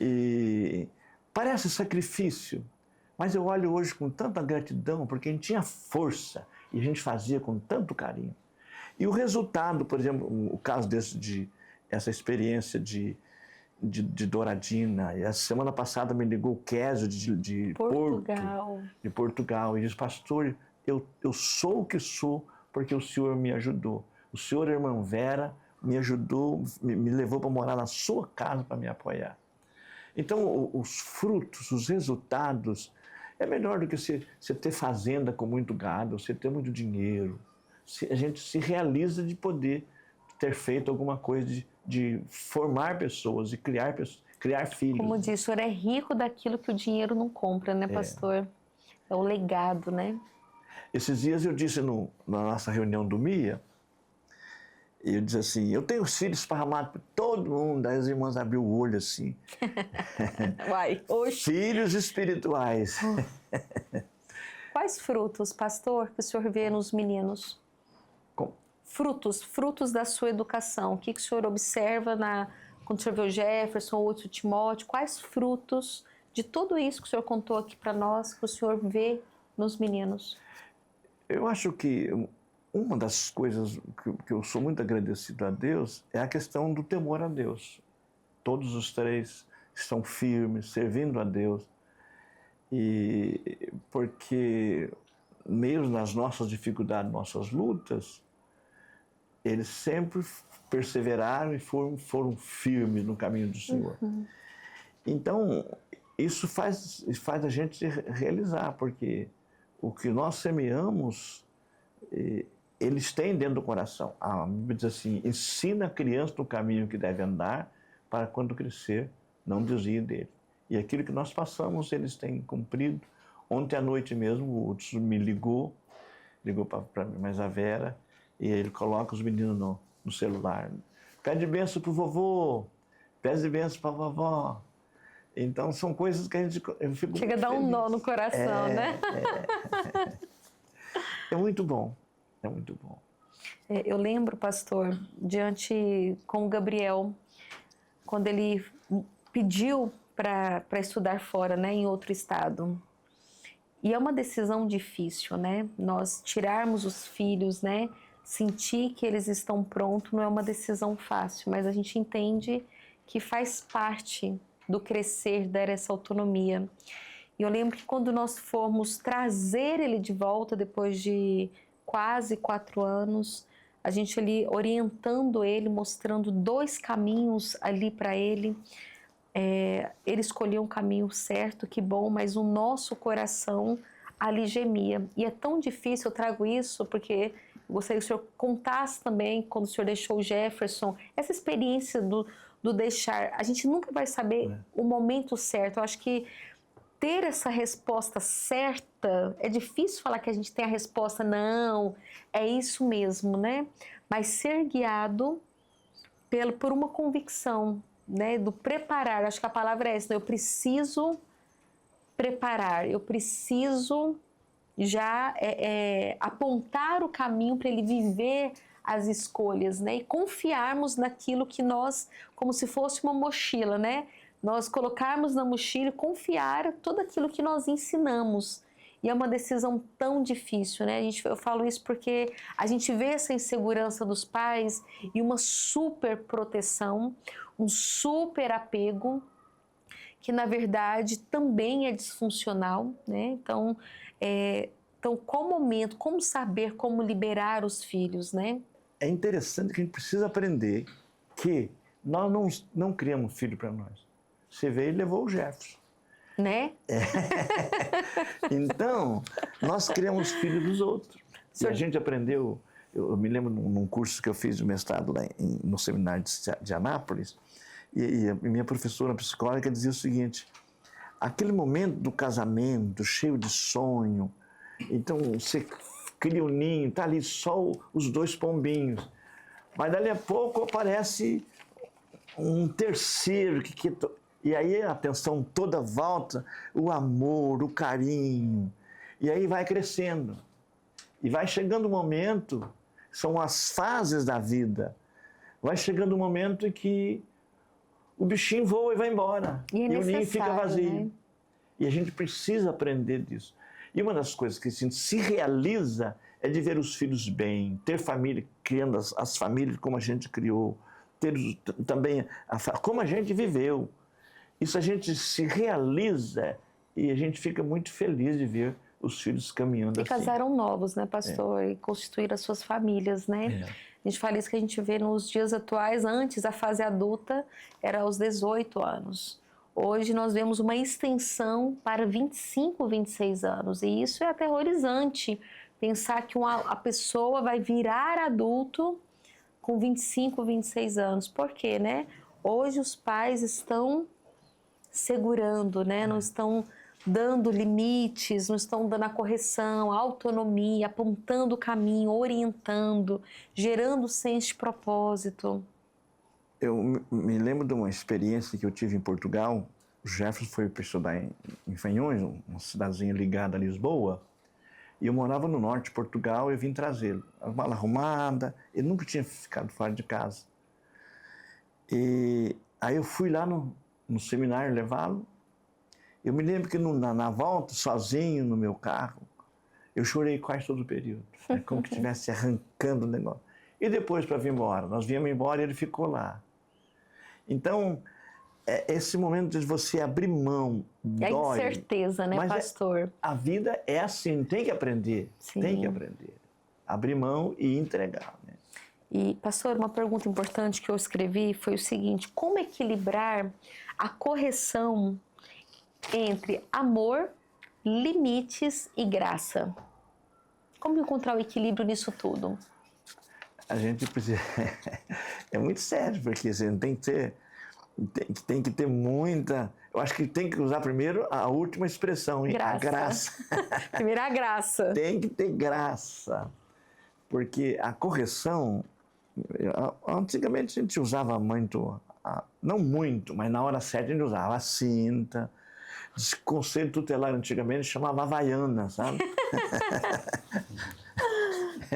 E parece sacrifício, mas eu olho hoje com tanta gratidão, porque a gente tinha força. E a gente fazia com tanto carinho. E o resultado, por exemplo, o caso essa experiência de Douradina, e a semana passada me ligou o Késio de Portugal, e disse, pastor, eu sou o que sou porque o senhor me ajudou. O senhor, irmã Vera, me ajudou, me levou para morar na sua casa para me apoiar. Então, os frutos, os resultados, É melhor do que você ter fazenda com muito gado, você ter muito dinheiro. A gente se realiza de poder ter feito alguma coisa, de formar pessoas, de criar filhos. Como diz, o senhor é rico daquilo que o dinheiro não compra, né, pastor? É o legado, né? Esses dias eu disse na nossa reunião do MIA, eu disse assim, eu tenho os filhos esparramados por todo mundo. Aí as irmãs abriu o olho assim. Uai, oxe. Filhos espirituais. Quais frutos, pastor, que o senhor vê nos meninos? Como? Frutos da sua educação. O que o senhor observa quando o senhor vê o Jefferson ou o Timóteo? Quais frutos de tudo isso que o senhor contou aqui para nós, que o senhor vê nos meninos? Eu acho que uma das coisas que eu sou muito agradecido a Deus é a questão do temor a Deus. Todos os três estão firmes, servindo a Deus. E porque, mesmo nas nossas dificuldades, nossas lutas, eles sempre perseveraram e foram firmes no caminho do Senhor. Então, isso faz a gente realizar, porque o que nós semeamos, eles têm dentro do coração. A Bíblia diz assim, ensina a criança no caminho que deve andar, para quando crescer, não desvie dele. E aquilo que nós passamos, eles têm cumprido. Ontem à noite mesmo, o Hudson me ligou para mim, mas a Vera, e ele coloca os meninos no celular. Pede bênção pro vovô, pede bênção pra vovó. Então, são coisas que eu fico chega a dar um nó no coração, né? É muito bom, é muito bom. Eu lembro, pastor, com o Gabriel, quando ele pediu para estudar fora, né, em outro estado. E é uma decisão difícil, né? Nós tirarmos os filhos, né? Sentir que eles estão prontos não é uma decisão fácil, mas a gente entende que faz parte do crescer, dar essa autonomia. E eu lembro que quando nós formos trazer ele de volta, depois de quase 4 anos, a gente ali orientando ele, mostrando 2 caminhos ali para ele. Ele escolheu um caminho certo, que bom, mas o nosso coração ali gemia. E é tão difícil, eu trago isso porque eu gostaria que o senhor contasse também, quando o senhor deixou o Jefferson, essa experiência do deixar. A gente nunca vai saber o momento certo. Eu acho que ter essa resposta certa, é difícil falar que a gente tem a resposta, não, é isso mesmo, né? Mas ser guiado por uma convicção, né? Do preparar, acho que a palavra é essa, né? Eu preciso preparar, eu preciso já apontar o caminho para ele viver as escolhas, né? E confiarmos naquilo que nós, como se fosse uma mochila, né? Nós colocarmos na mochila e confiar tudo aquilo que nós ensinamos. E é uma decisão tão difícil, né? Eu falo isso porque a gente vê essa insegurança dos pais e uma super proteção, um super apego, que na verdade também é disfuncional, né? Então qual momento, como saber como liberar os filhos, né? É interessante que a gente precisa aprender que nós não criamos filho para nós. Você veio e levou o Jefferson. Né? Então, nós criamos filhos dos outros. E a gente aprendeu, eu me lembro num curso que eu fiz de mestrado lá no seminário de Anápolis, e a minha professora psicóloga dizia o seguinte, aquele momento do casamento, cheio de sonho, então você cria um ninho, está ali só os 2 pombinhos, mas dali a pouco aparece um terceiro e aí a atenção toda volta, o amor, o carinho, e aí vai crescendo. E vai chegando um momento, são as fases da vida, vai chegando um momento em que o bichinho voa e vai embora, e o ninho fica vazio. Né? E a gente precisa aprender disso. E uma das coisas que a gente se realiza é de ver os filhos bem, ter família, criando as famílias como a gente criou, ter também como a gente viveu. Isso a gente se realiza e a gente fica muito feliz de ver os filhos caminhando assim. E casaram novos, né, pastor? E constituíram as suas famílias, né? A gente fala isso que a gente vê nos dias atuais. Antes, a fase adulta era aos 18 anos. Hoje nós vemos uma extensão para 25, 26 anos, e isso é aterrorizante, pensar que a pessoa vai virar adulto com 25, 26 anos. Por quê, né? Hoje os pais estão segurando, né? Não estão dando limites, não estão dando a correção, a autonomia, apontando o caminho, orientando, gerando senso de propósito. Eu me lembro de uma experiência que eu tive em Portugal. O Jefferson foi para estudar em Fanhões, uma cidadezinha ligada a Lisboa, e eu morava no norte de Portugal e eu vim trazê-lo. A mala arrumada, ele nunca tinha ficado fora de casa. E aí eu fui lá no seminário levá-lo. Eu me lembro que na volta, sozinho no meu carro, eu chorei quase todo o período, como que estivesse arrancando o negócio. E depois, para vir embora, nós viemos embora e ele ficou lá. Então, esse momento de você abrir mão, dói. É incerteza, né, pastor? A vida é assim, tem que aprender, Sim. Tem que aprender. Abrir mão e entregar, né? E, pastor, uma pergunta importante que eu escrevi foi o seguinte: como equilibrar a correção entre amor, limites e graça? Como encontrar o equilíbrio nisso tudo? A gente precisa... É muito sério, porque assim, tem que ter muita... Eu acho que tem que usar primeiro a última expressão, graça. A graça. Primeiro a graça. Tem que ter graça, porque a correção... Antigamente a gente usava muito, não muito, mas na hora certa a gente usava a cinta. Conselho tutelar antigamente chamava Havaiana, sabe?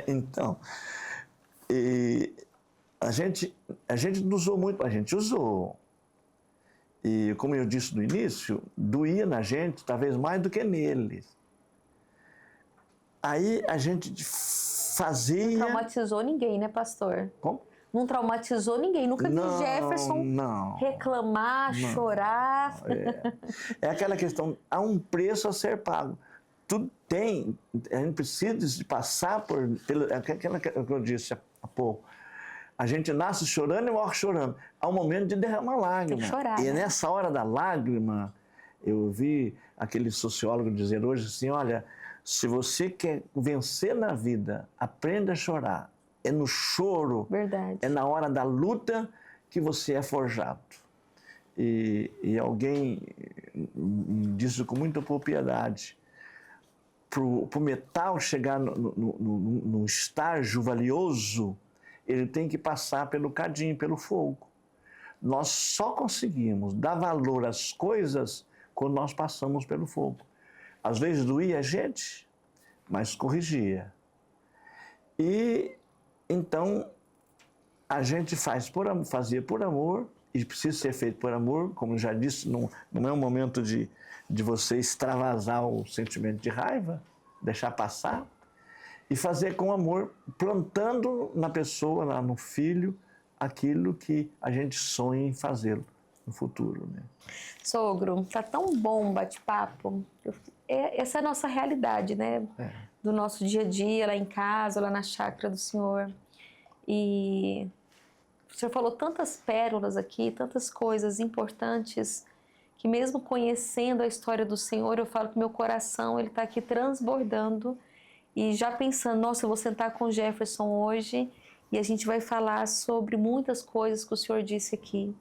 Então, a gente não usou muito, a gente usou. E como eu disse no início, doía na gente talvez mais do que neles. Aí a gente fazia... Não traumatizou ninguém, né, pastor? Como? Não traumatizou ninguém. Nunca vi Jefferson reclamar, chorar. É aquela questão, há um preço a ser pago. Tudo tem, a gente precisa de passar aquela que eu disse há pouco. A gente nasce chorando e morre chorando. Há um momento de derramar lágrima. Tem que chorar, e né? Nessa hora da lágrima, eu vi aquele sociólogo dizer hoje assim, olha, se você quer vencer na vida, aprenda a chorar. É no choro, verdade, é na hora da luta que você é forjado. E alguém disse com muita propriedade, para o metal chegar no estágio valioso, ele tem que passar pelo cadinho, pelo fogo. Nós só conseguimos dar valor às coisas quando nós passamos pelo fogo. Às vezes doía a gente, mas corrigia. E então a gente fazia por amor, e precisa ser feito por amor, como já disse, não é um momento de você extravasar o sentimento de raiva, deixar passar, e fazer com amor, plantando na pessoa, no filho, aquilo que a gente sonha em fazê-lo no futuro, né? Sogro, tá tão bom o bate-papo. Essa é a nossa realidade, né? Do nosso dia a dia, lá em casa, lá na chácara do Senhor. E o Senhor falou tantas pérolas aqui, tantas coisas importantes, que mesmo conhecendo a história do Senhor, eu falo que meu coração ele está aqui transbordando e já pensando, nossa, eu vou sentar com o Jefferson hoje e a gente vai falar sobre muitas coisas que o Senhor disse aqui.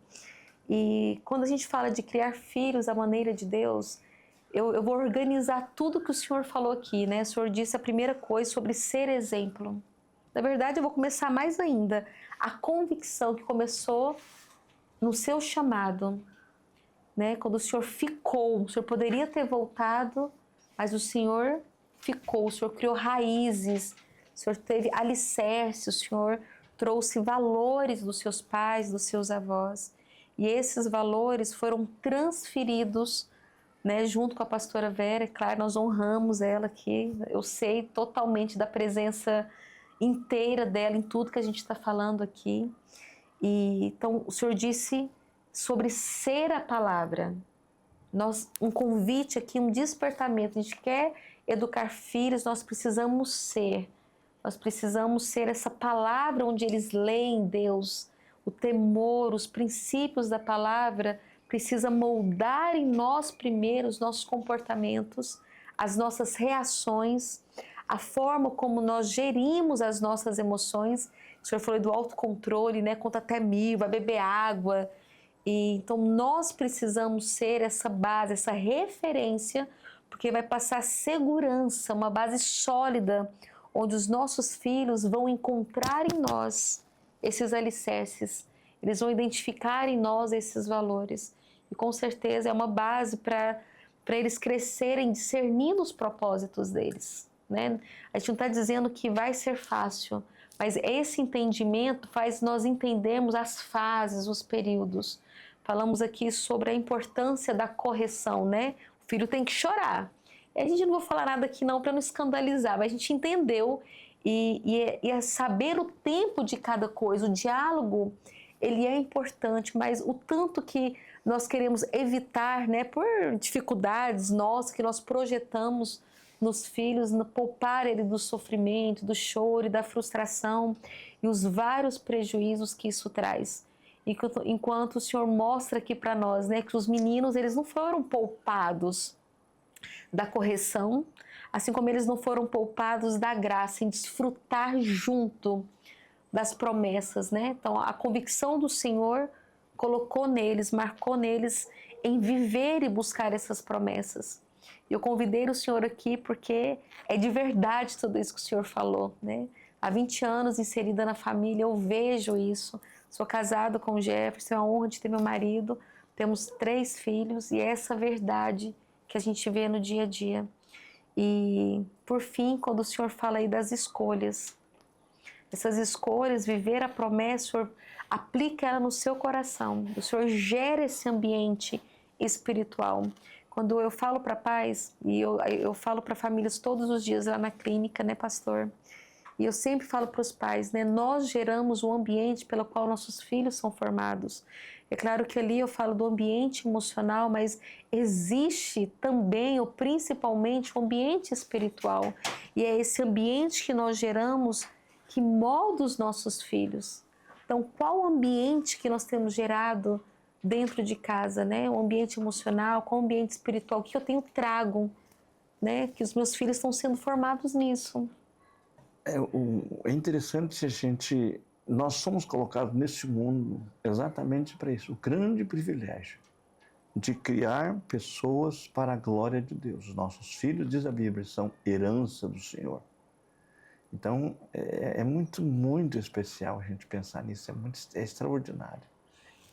E quando a gente fala de criar filhos à maneira de Deus, eu vou organizar tudo que o Senhor falou aqui, né? O Senhor disse a primeira coisa sobre ser exemplo. Na verdade, eu vou começar mais ainda. A convicção que começou no seu chamado, né? Quando o Senhor ficou, o Senhor poderia ter voltado, mas o Senhor ficou, o Senhor criou raízes, o Senhor teve alicerce, o Senhor trouxe valores dos seus pais, dos seus avós. E esses valores foram transferidos, né, junto com a pastora Vera. É claro, nós honramos ela aqui. Eu sei totalmente da presença inteira dela em tudo que a gente está falando aqui. E então o Senhor disse sobre ser a palavra. Um convite aqui, um despertamento. A gente quer educar filhos, nós precisamos ser. Nós precisamos ser essa palavra onde eles leem Deus, o temor, os princípios da palavra, precisa moldar em nós primeiro os nossos comportamentos, as nossas reações, a forma como nós gerimos as nossas emoções. O senhor falou do autocontrole, né? Conta até 1000, vai beber água. E então nós precisamos ser essa base, essa referência, porque vai passar segurança, uma base sólida, onde os nossos filhos vão encontrar em nós esses alicerces. Eles vão identificar em nós esses valores. E com certeza é uma base para eles crescerem discernindo os propósitos deles, né? A gente não está dizendo que vai ser fácil, mas esse entendimento faz nós entendermos as fases, os períodos. Falamos aqui sobre a importância da correção, né? O filho tem que chorar. E a gente não vai falar nada aqui não para não escandalizar, mas a gente entendeu e é saber o tempo de cada coisa, o diálogo, ele é importante, mas o tanto que nós queremos evitar, né, por dificuldades nossas que nós projetamos nos filhos, poupar ele do sofrimento, do choro e da frustração e os vários prejuízos que isso traz. Enquanto o Senhor mostra aqui para nós, né, que os meninos eles não foram poupados da correção, assim como eles não foram poupados da graça, em desfrutar junto das promessas, né? Então a convicção do Senhor colocou neles, marcou neles em viver e buscar essas promessas. Eu convidei o Senhor aqui porque é de verdade tudo isso que o Senhor falou, né? Há 20 anos inserida na família, eu vejo isso. Sou casado com o Jefferson, é uma honra de ter meu marido, temos 3 filhos e é essa verdade que a gente vê no dia a dia. E, por fim, quando o Senhor fala aí das escolhas, essas escolhas, viver a promessa, o Senhor aplica ela no seu coração, o Senhor gera esse ambiente espiritual. Quando eu falo para pais, e eu falo para famílias todos os dias lá na clínica, né, pastor? E eu sempre falo para os pais, né, nós geramos o ambiente pelo qual nossos filhos são formados. É claro que ali eu falo do ambiente emocional, mas existe também, ou principalmente, o ambiente espiritual. E é esse ambiente que nós geramos que molda os nossos filhos. Então, qual ambiente que nós temos gerado dentro de casa, né? O ambiente emocional, qual o ambiente espiritual, o que eu tenho trago, né? Que os meus filhos estão sendo formados nisso. É interessante se nós somos colocados nesse mundo exatamente para isso, o grande privilégio de criar pessoas para a glória de Deus. Os nossos filhos, diz a Bíblia, são herança do Senhor. Então, é muito, muito especial a gente pensar nisso, é extraordinário,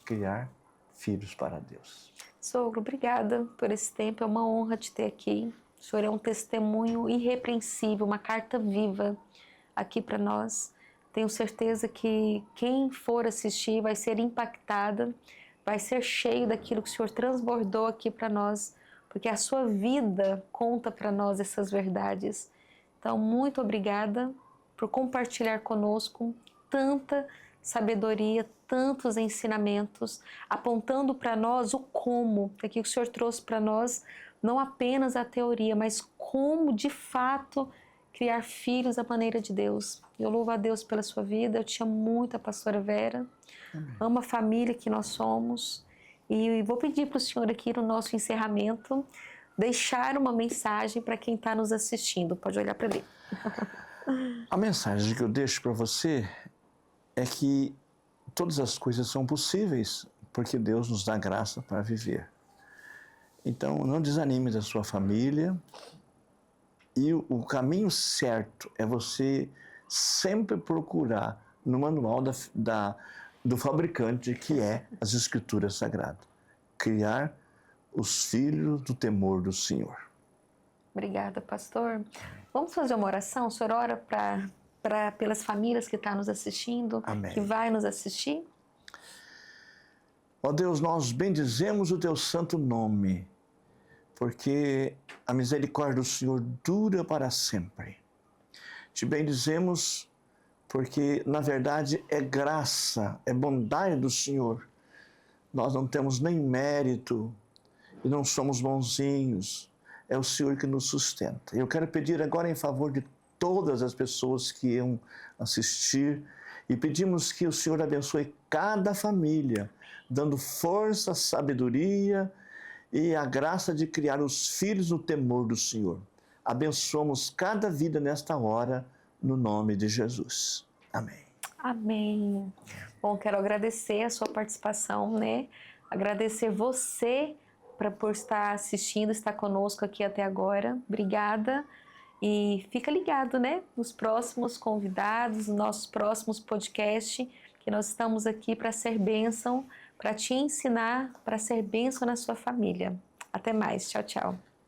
criar filhos para Deus. Sogro, obrigada por esse tempo, é uma honra te ter aqui. O Senhor é um testemunho irrepreensível, uma carta viva aqui para nós. Tenho certeza que quem for assistir vai ser impactada, vai ser cheio daquilo que o Senhor transbordou aqui para nós, porque a sua vida conta para nós essas verdades. Então, muito obrigada por compartilhar conosco tanta sabedoria, tantos ensinamentos, apontando para nós o como, aqui que o Senhor trouxe para nós, não apenas a teoria, mas como de fato criar filhos à maneira de Deus. Eu louvo a Deus pela sua vida, eu te amo muito, a pastora Vera, amo a família que nós somos e vou pedir para o Senhor aqui no nosso encerramento deixar uma mensagem para quem está nos assistindo. Pode olhar para mim. A mensagem que eu deixo para você é que todas as coisas são possíveis porque Deus nos dá graça para viver. Então, não desanime da sua família e o caminho certo é você sempre procurar no manual do fabricante, que é as Escrituras Sagradas. Criar os filhos do temor do Senhor. Obrigada, pastor. Vamos fazer uma oração? O senhor ora pelas famílias que estão nos assistindo, Amém. Que vai nos assistir? Ó Deus, nós bendizemos o teu santo nome, porque a misericórdia do Senhor dura para sempre. Te bendizemos porque, na verdade, é graça, é bondade do Senhor. Nós não temos nem mérito e não somos bonzinhos. É o Senhor que nos sustenta. Eu quero pedir agora em favor de todas as pessoas que iam assistir e pedimos que o Senhor abençoe cada família, dando força, sabedoria e a graça de criar os filhos no temor do Senhor. Abençoamos cada vida nesta hora, no nome de Jesus. Amém. Amém. Bom, quero agradecer a sua participação, né? Agradecer você por estar assistindo, estar conosco aqui até agora. Obrigada. E fica ligado, né? Nos próximos convidados, nos nossos próximos podcasts, que nós estamos aqui para ser bênção, para te ensinar, para ser bênção na sua família. Até mais. Tchau, tchau.